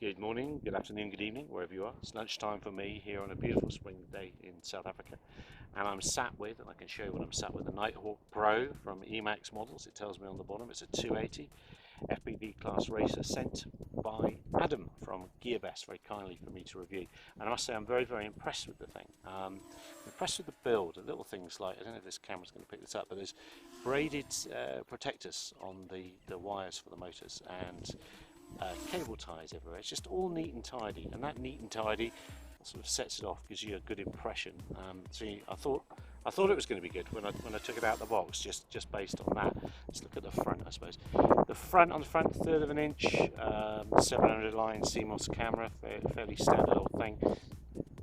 Good morning, good afternoon, good evening, wherever you are. It's lunchtime for me here on a beautiful spring day in South Africa. And I'm sat with, and I can show you what I'm sat with, a Nighthawk Pro from Emax Models. It tells me on the bottom it's a 280 FPV class racer sent by Adam from Gearbest very kindly for me to review. And I must say I'm very, very impressed with the thing. Impressed with the build, little things like, I don't know if this camera's going to pick this up, but there's braided protectors on the wires for the motors, and cable ties everywhere. It's just all neat and tidy, and that neat and tidy sort of sets it off, gives you a good impression. See, I thought it was going to be good when I took it out of the box, just based on that. Let's look at the front, I suppose. The front, on the front, 1/3 of an inch, 700 line CMOS camera, fairly standard old thing.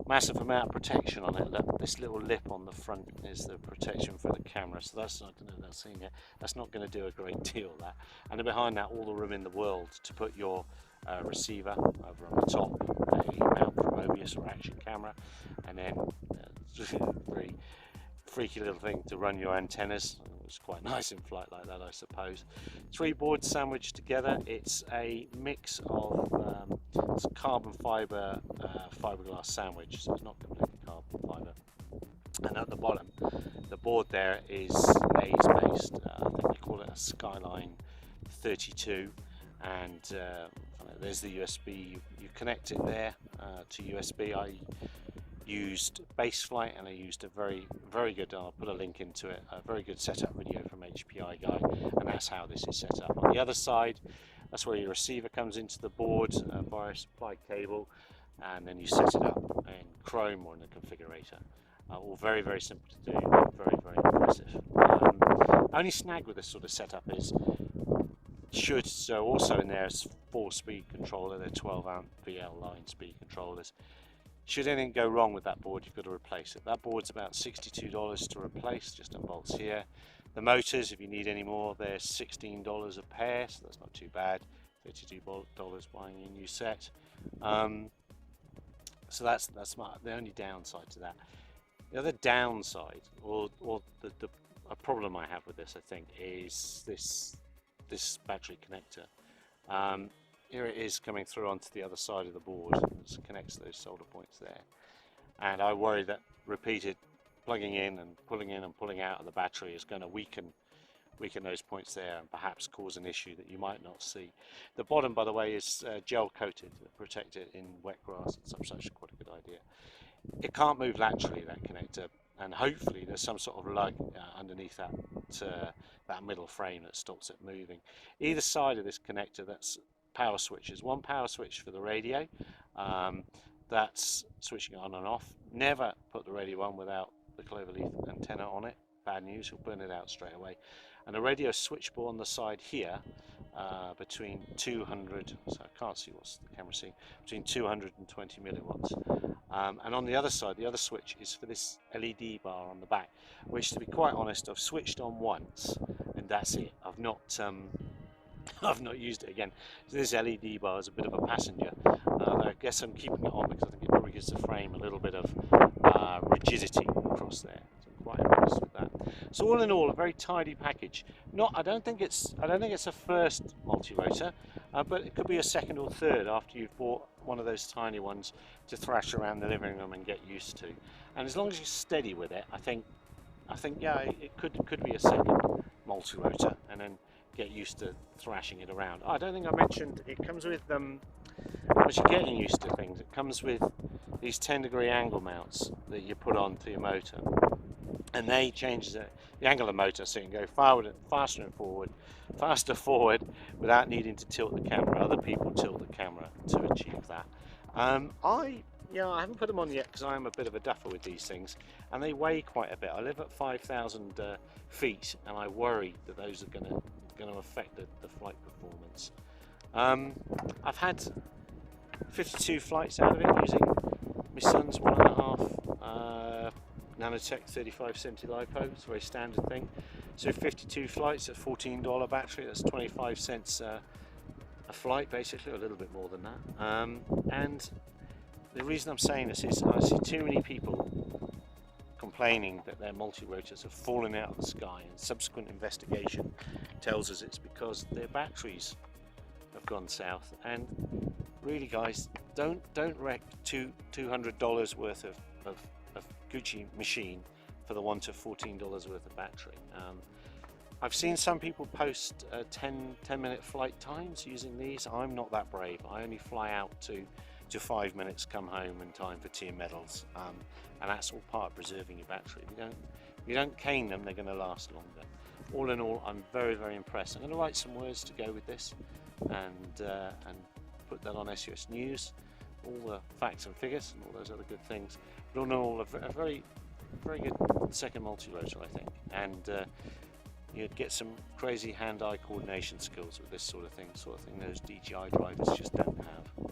Massive amount of protection on it. Look, this little lip on the front is the protection for the camera, so that's not, I don't know if that's seen yet, that's not going to do a great deal, that. And then behind that, all the room in the world to put your receiver over on the top, a mount for Mobius or action camera, and then very freaky little thing to run your antennas. It's quite nice in flight like that, I suppose. 3 boards sandwiched together. It's a mix of it's a carbon fibre fiberglass sandwich, so it's not completely carbon fibre. And at the bottom, the board there is maize based. I think they call it a Skyline 32, and there's the USB. You connect it there to USB. I used Baseflight, and I used a very good, I'll put a link into it, a very good setup video from HPI guy, and that's how this is set up. On the other side, that's where your receiver comes into the board via a supply cable, and then you set it up in Chrome or in the configurator. All very simple to do, very impressive. Only snag with this sort of setup is, so also in there is 4-speed controller, they're 12 amp VL line speed controllers. Should anything go wrong with that board, you've got to replace it. That board's about $62 to replace, just on bolts here. The motors, if you need any more, they're $16 a pair, so that's not too bad. $32 buying a new set. So that's the only downside to that. The other downside, or a problem I have with this, I think, is this battery connector. Here it is coming through onto the other side of the board. It connects those solder points there, and I worry that repeated plugging in and pulling out of the battery is going to weaken those points there and perhaps cause an issue that you might not see. The bottom, by the way, is gel coated to protect it in wet grass and such. Quite a good idea. It can't move laterally, that connector, and hopefully there's some sort of lug underneath that middle frame that stops it moving. Either side of this connector, that's power switches. One power switch for the radio, that's switching on and off. Never put the radio on without the cloverleaf antenna on it. Bad news, you'll burn it out straight away. And a radio switchboard on the side here, between 200, so I can't see what's the camera seeing, between 220 milliwatts. And on the other side, the other switch is for this LED bar on the back, which, to be quite honest, I've switched on once and that's it. I've not used it again. So this LED bar is a bit of a passenger. I guess I'm keeping it on because I think it probably gives the frame a little bit of rigidity across there. So I'm quite impressed with that. So all in all, a very tidy package. I don't think it's a first multi-rotor, but it could be a second or third after you've bought one of those tiny ones to thrash around the living room and get used to. And as long as you're steady with it, I think yeah, it could be a second multi-rotor, and then get used to thrashing it around. I don't think I mentioned it comes with once you're getting used to things, it comes with these 10-degree angle mounts that you put onto your motor, and they change the angle of the motor so you can go faster forward without needing to tilt the camera. Other people tilt the camera to achieve that. I haven't put them on yet because I am a bit of a duffer with these things, and they weigh quite a bit. I live at 5,000 feet, and I worry that those are going to affect the flight performance. I've had 52 flights out of it using my son's 1.5 Nanotech 3570 LiPo. It's a very standard thing. So 52 flights at $14 battery, that's 25 cents a flight, basically, or a little bit more than that. And the reason I'm saying this is I see too many people complaining that their multi-rotors have fallen out of the sky, and subsequent investigation tells us it's because their batteries have gone south. And really, guys, don't wreck $200 worth of Gucci machine for the $1 to $14 worth of battery. I've seen some people post 10-minute flight times using these. I'm not that brave. I only fly out to 5 minutes, come home in time for tea and medals, and that's all part of preserving your battery. If you don't cane them, they're going to last longer. All in all, I'm very, very impressed. I'm going to write some words to go with this and put that on SUS News, all the facts and figures and all those other good things. But all in all, a very, very good second multi-rotor, I think, and you'd get some crazy hand-eye coordination skills with this sort of thing those DJI drivers just don't have.